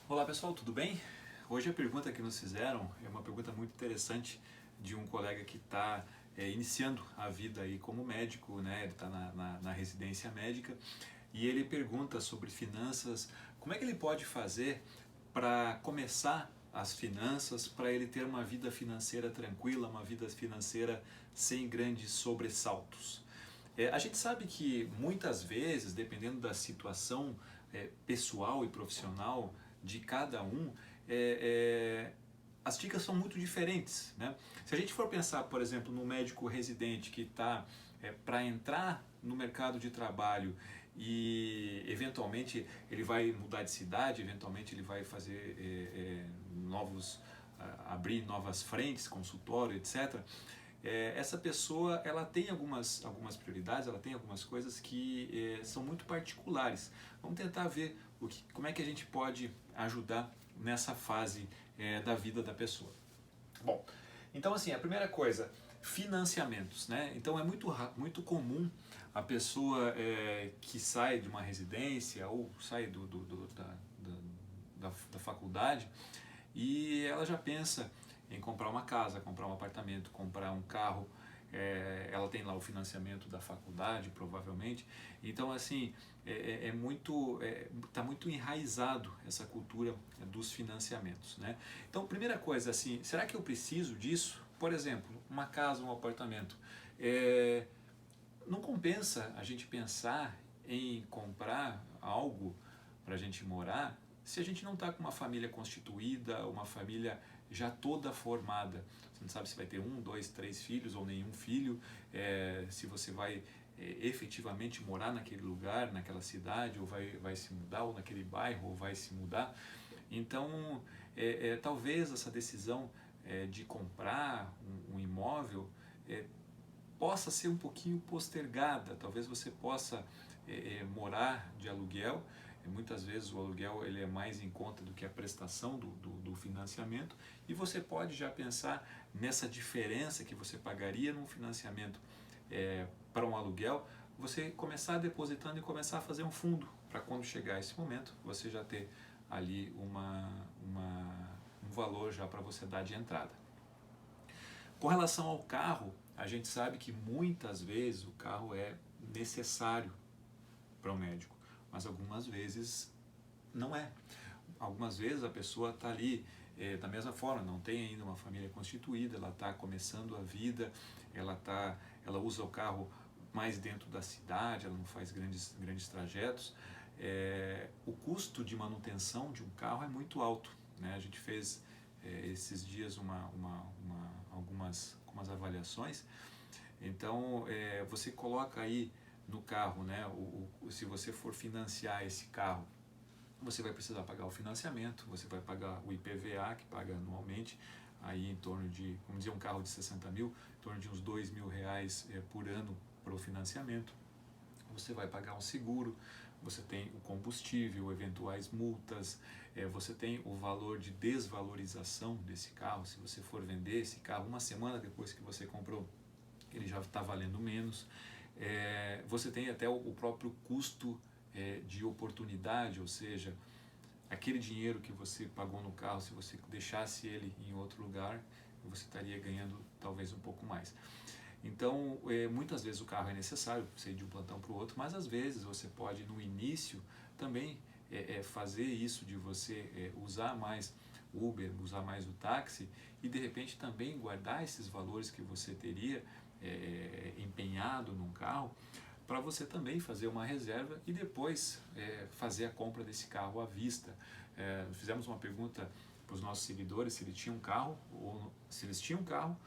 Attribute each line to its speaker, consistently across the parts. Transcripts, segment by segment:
Speaker 1: Olá pessoal, tudo bem? Hoje a pergunta que nos fizeram é uma pergunta muito interessante de um colega que está iniciando a vida aí como médico, né? Ele está na residência médica e ele pergunta sobre finanças, como é que ele pode fazer para começar as finanças, para ele ter uma vida financeira tranquila, uma vida financeira sem grandes sobressaltos. A gente sabe que muitas vezes, dependendo da situação pessoal e profissional de cada um, é, é, as dicas são muito diferentes. Né? Se a gente for pensar, por exemplo, no médico residente que está para entrar no mercado de trabalho e eventualmente ele vai mudar de cidade, eventualmente ele vai fazer abrir novas frentes, consultório, etc. Essa pessoa ela tem algumas prioridades, ela tem algumas coisas que são muito particulares. Vamos tentar ver como é que a gente pode ajudar nessa fase da vida da pessoa. Bom, então assim, a primeira coisa, financiamentos, né? Então é muito comum a pessoa que sai de uma residência ou sai da faculdade e ela já pensa em comprar uma casa, comprar um apartamento, comprar um carro. Ela tem lá o financiamento da faculdade, provavelmente. Então, assim, tá muito enraizado essa cultura dos financiamentos, né? Então, primeira coisa, assim, será que eu preciso disso? Por exemplo, uma casa, um apartamento. Não compensa a gente pensar em comprar algo para a gente morar se a gente não está com uma família constituída, uma família já toda formada. Você não sabe se vai ter um, dois, três filhos ou nenhum filho, se você vai efetivamente morar naquele lugar, naquela cidade, ou vai se mudar, ou naquele bairro, ou vai se mudar. Então, talvez essa decisão de comprar um imóvel possa ser um pouquinho postergada. Talvez você possa morar de aluguel. Muitas vezes o aluguel ele é mais em conta do que a prestação do financiamento, e você pode já pensar nessa diferença que você pagaria num financiamento para um aluguel, você começar depositando e começar a fazer um fundo para quando chegar esse momento você já ter ali um valor já para você dar de entrada. Com relação ao carro, a gente sabe que muitas vezes o carro é necessário para o médico, mas algumas vezes não é. Algumas vezes a pessoa está ali da mesma forma, não tem ainda uma família constituída, ela está começando a vida, ela usa o carro mais dentro da cidade, ela não faz grandes trajetos. O custo de manutenção de um carro é muito alto, né? A gente fez esses dias algumas avaliações. Então você coloca aí no carro, né? Se você for financiar esse carro, você vai precisar pagar o financiamento, você vai pagar o IPVA, que paga anualmente, aí em torno de, vamos dizer, um carro de 60 mil, em torno de uns R$ 2.000 por ano para o financiamento. Você vai pagar um seguro, você tem o combustível, eventuais multas, você tem o valor de desvalorização desse carro. Se você for vender esse carro uma semana depois que você comprou, ele já está valendo menos. Você tem até o próprio custo de oportunidade, ou seja, aquele dinheiro que você pagou no carro, se você deixasse ele em outro lugar, você estaria ganhando talvez um pouco mais. Então, muitas vezes o carro é necessário, você ir de um plantão para o outro, mas às vezes você pode, no início, também fazer isso de você usar mais o Uber, usar mais o táxi, e de repente também guardar esses valores que você teria empenhado num carro, para você também fazer uma reserva e depois fazer a compra desse carro à vista. Fizemos uma pergunta para os nossos seguidores se eles tinham carro, ou se eles tinham carro,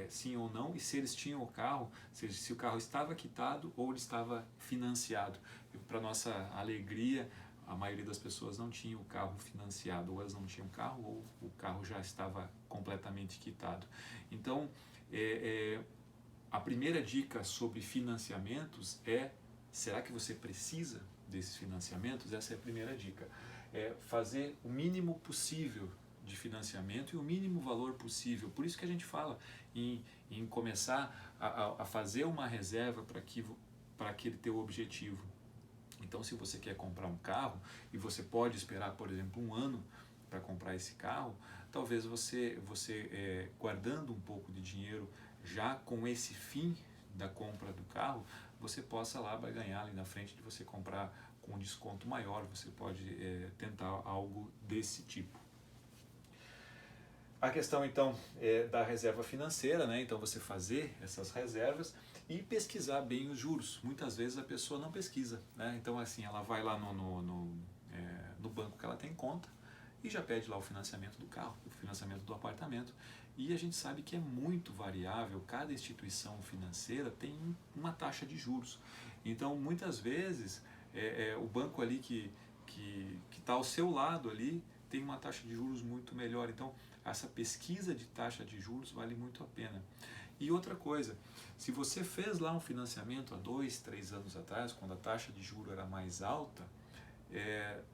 Speaker 1: sim ou não, e se eles tinham o carro, se o carro estava quitado ou ele estava financiado. Para nossa alegria, a maioria das pessoas não tinha o carro financiado, ou elas não tinham carro, ou o carro já estava completamente quitado. Então, a primeira dica sobre financiamentos será que você precisa desses financiamentos? Essa é a primeira dica. Fazer o mínimo possível de financiamento e o mínimo valor possível. Por isso que a gente fala em começar a fazer uma reserva para aquele teu objetivo. Então, se você quer comprar um carro e você pode esperar, por exemplo, um ano para comprar esse carro, talvez você guardando um pouco de dinheiro já com esse fim da compra do carro, você possa lá ganhar ali na frente de você comprar com um desconto maior, você pode tentar algo desse tipo. A questão então é da reserva financeira, né? Então você fazer essas reservas e pesquisar bem os juros. Muitas vezes a pessoa não pesquisa, né? Então assim, ela vai lá no banco que ela tem conta e já pede lá o financiamento do carro, o financiamento do apartamento. E a gente sabe que é muito variável, cada instituição financeira tem uma taxa de juros. Então muitas vezes o banco ali que está ao seu lado ali tem uma taxa de juros muito melhor. Então essa pesquisa de taxa de juros vale muito a pena. E outra coisa, se você fez lá um financiamento há 2, 3 anos atrás, quando a taxa de juros era mais alta,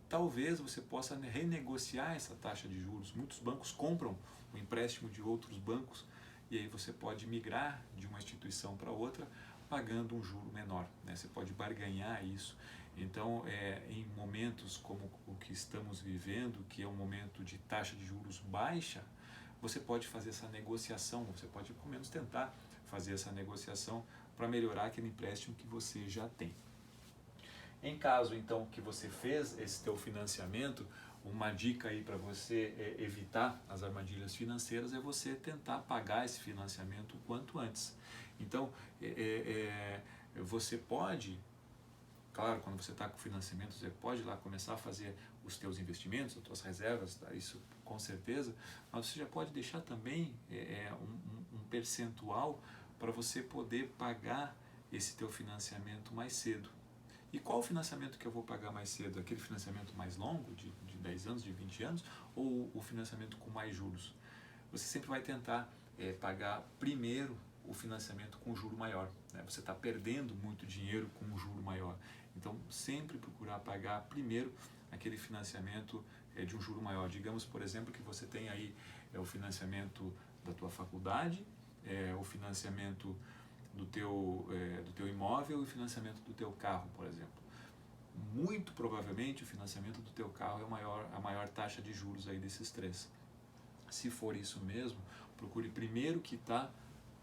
Speaker 1: talvez você possa renegociar essa taxa de juros. Muitos bancos compram o empréstimo de outros bancos e aí você pode migrar de uma instituição para outra pagando um juro menor, né? Você pode barganhar isso. Então, em momentos como o que estamos vivendo, que é um momento de taxa de juros baixa, você pode fazer essa negociação, você pode pelo menos tentar fazer essa negociação para melhorar aquele empréstimo que você já tem. Em caso então que você fez esse teu financiamento, uma dica aí para você evitar as armadilhas financeiras é você tentar pagar esse financiamento o quanto antes. Então, você pode, claro, quando você está com financiamento, você pode lá começar a fazer os teus investimentos, as tuas reservas, tá? Isso com certeza, mas você já pode deixar também um percentual para você poder pagar esse teu financiamento mais cedo. E qual o financiamento que eu vou pagar mais cedo? Aquele financiamento mais longo, de 10 anos, de 20 anos, ou o financiamento com mais juros? Você sempre vai tentar pagar primeiro o financiamento com juro maior, né? Você está perdendo muito dinheiro com um juro maior. Então, sempre procurar pagar primeiro aquele financiamento de um juro maior. Digamos, por exemplo, que você tem aí o financiamento da tua faculdade, o financiamento do teu imóvel e o financiamento do teu carro, por exemplo. Muito provavelmente o financiamento do teu carro é a maior taxa de juros aí desses três. Se for isso mesmo, procure primeiro quitar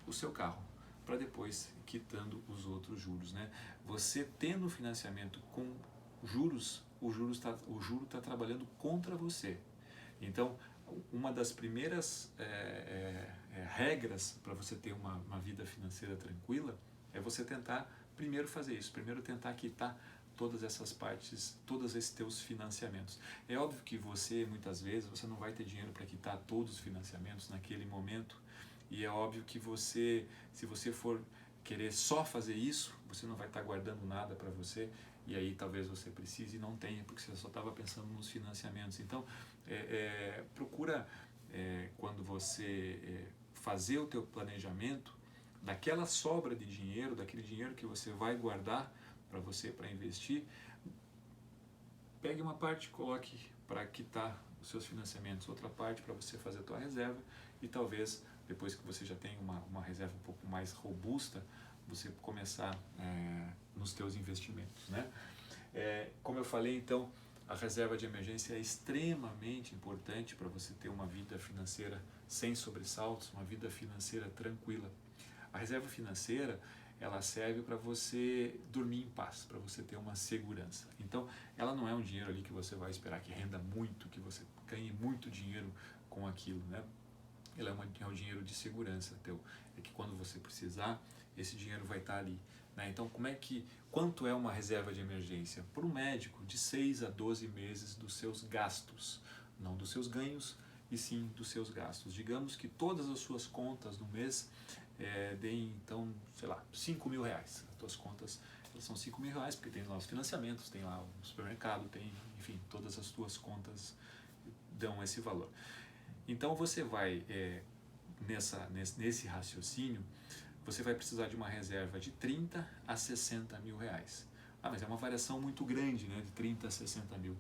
Speaker 1: o seu carro, para depois quitando os outros juros, né? Você tendo o financiamento com juros, o juro está trabalhando contra você. Então, uma das primeiras regras para você ter uma vida financeira tranquila é você tentar primeiro fazer isso, primeiro tentar quitar todas essas partes, todos esses teus financiamentos. É óbvio que você, muitas vezes, você não vai ter dinheiro para quitar todos os financiamentos naquele momento, e é óbvio que você, se você for querer só fazer isso, você não vai estar guardando nada para você, e aí talvez você precise e não tenha, porque você só estava pensando nos financiamentos. Então, procura, quando você fazer o teu planejamento, daquela sobra de dinheiro, daquele dinheiro que você vai guardar para você, para investir, pegue uma parte, coloque para quitar os seus financiamentos, outra parte para você fazer a tua reserva, e talvez depois que você já tem uma reserva um pouco mais robusta, você começar nos teus investimentos, né? Como eu falei, então, a reserva de emergência é extremamente importante para você ter uma vida financeira sem sobressaltos, uma vida financeira tranquila. A reserva financeira, ela serve para você dormir em paz, para você ter uma segurança. Então, ela não é um dinheiro ali que você vai esperar que renda muito, que você ganhe muito dinheiro com aquilo, né? Ela é um dinheiro de segurança teu. É que quando você precisar, esse dinheiro vai estar ali, né? Então, quanto é uma reserva de emergência? Para um médico, de 6 a 12 meses dos seus gastos, não dos seus ganhos, e sim dos seus gastos. Digamos que todas as suas contas no mês deem, então, sei lá, 5 mil reais. As tuas contas são 5 mil reais, porque tem lá os financiamentos, tem lá o supermercado, tem, enfim, todas as tuas contas dão esse valor. Então você vai, nesse raciocínio, você vai precisar de uma reserva de 30 a 60 mil reais. Ah, mas é uma variação muito grande, né, de 30 a 60 mil.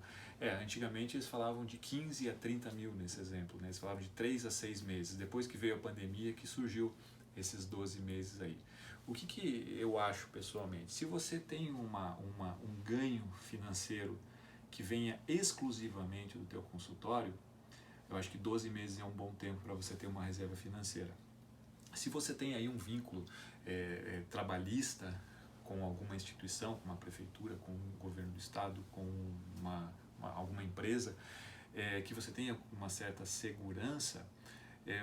Speaker 1: Antigamente eles falavam de 15 a 30 mil nesse exemplo, né? Eles falavam de 3 a 6 meses. Depois que veio a pandemia, que surgiu esses 12 meses aí. O que eu acho pessoalmente? Se você tem um ganho financeiro que venha exclusivamente do teu consultório, eu acho que 12 meses é um bom tempo para você ter uma reserva financeira. Se você tem aí um vínculo trabalhista com alguma instituição, com uma prefeitura, com o governo do estado, com alguma empresa, que você tenha uma certa segurança,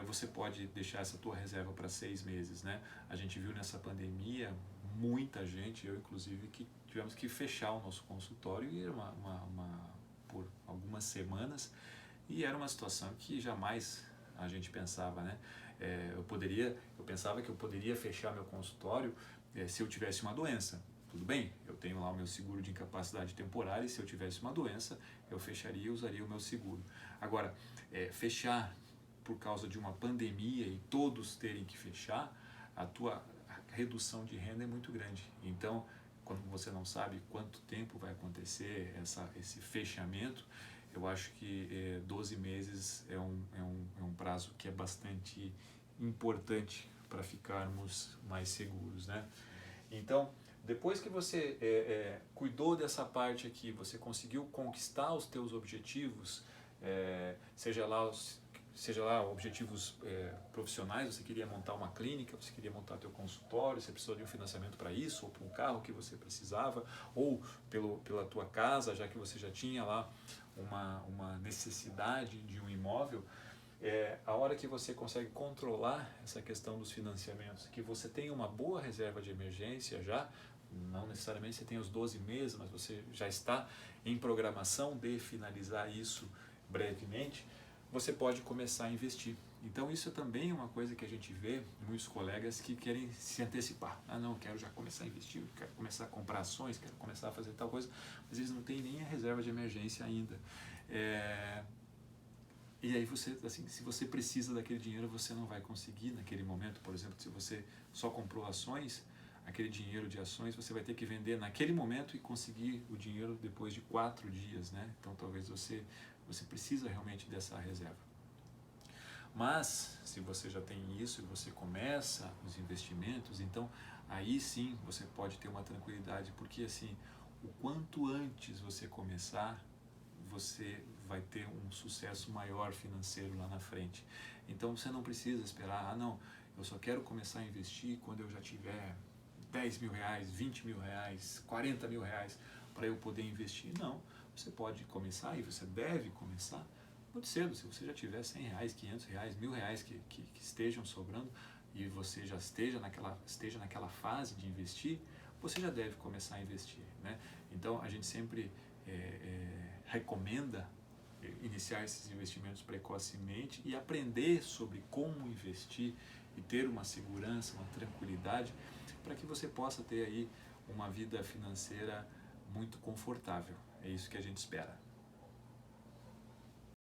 Speaker 1: você pode deixar essa tua reserva para 6 meses, né? A gente viu nessa pandemia muita gente, eu inclusive, que tivemos que fechar o nosso consultório e era por algumas semanas, e era uma situação que jamais a gente pensava, né? Eu pensava que eu poderia fechar meu consultório se eu tivesse uma doença. Tudo bem, eu tenho lá o meu seguro de incapacidade temporária e se eu tivesse uma doença, eu fecharia e usaria o meu seguro. Agora, fechar por causa de uma pandemia e todos terem que fechar, a redução de renda é muito grande. Então, quando você não sabe quanto tempo vai acontecer esse fechamento, eu acho que 12 meses é um prazo que é bastante importante para ficarmos mais seguros, né? Então, depois que você cuidou dessa parte aqui, você conseguiu conquistar os teus objetivos, seja lá objetivos profissionais, você queria montar uma clínica, você queria montar teu consultório, você precisou de um financiamento para isso, ou para um carro que você precisava, ou pela tua casa, já que você já tinha lá uma necessidade de um imóvel, a hora que você consegue controlar essa questão dos financiamentos, que você tem uma boa reserva de emergência já, não necessariamente você tem os 12 meses, mas você já está em programação de finalizar isso brevemente, você pode começar a investir. Então isso também é uma coisa que a gente vê muitos colegas que querem se antecipar. Ah não, quero já começar a investir, quero começar a comprar ações, quero começar a fazer tal coisa, mas eles não têm nem a reserva de emergência ainda. E aí você, assim, se você precisa daquele dinheiro, você não vai conseguir naquele momento. Por exemplo, se você só comprou ações, aquele dinheiro de ações você vai ter que vender naquele momento e conseguir o dinheiro depois de 4 dias, né? Então talvez você precisa realmente dessa reserva. Mas se você já tem isso e você começa os investimentos, então aí sim você pode ter uma tranquilidade, porque assim, o quanto antes você começar, você vai ter um sucesso maior financeiro lá na frente. Então você não precisa esperar, ah não, eu só quero começar a investir quando eu já tiver 10 mil reais, 20 mil reais, 40 mil reais para eu poder investir. Não, você pode começar e você deve começar muito cedo. Se você já tiver 100 reais, 500 reais, 1000 reais que estejam sobrando e você já esteja naquela fase de investir, você já deve começar a investir, né? Então a gente sempre recomenda iniciar esses investimentos precocemente e aprender sobre como investir e ter uma segurança, uma tranquilidade para que você possa ter aí uma vida financeira muito confortável. É isso que a gente espera.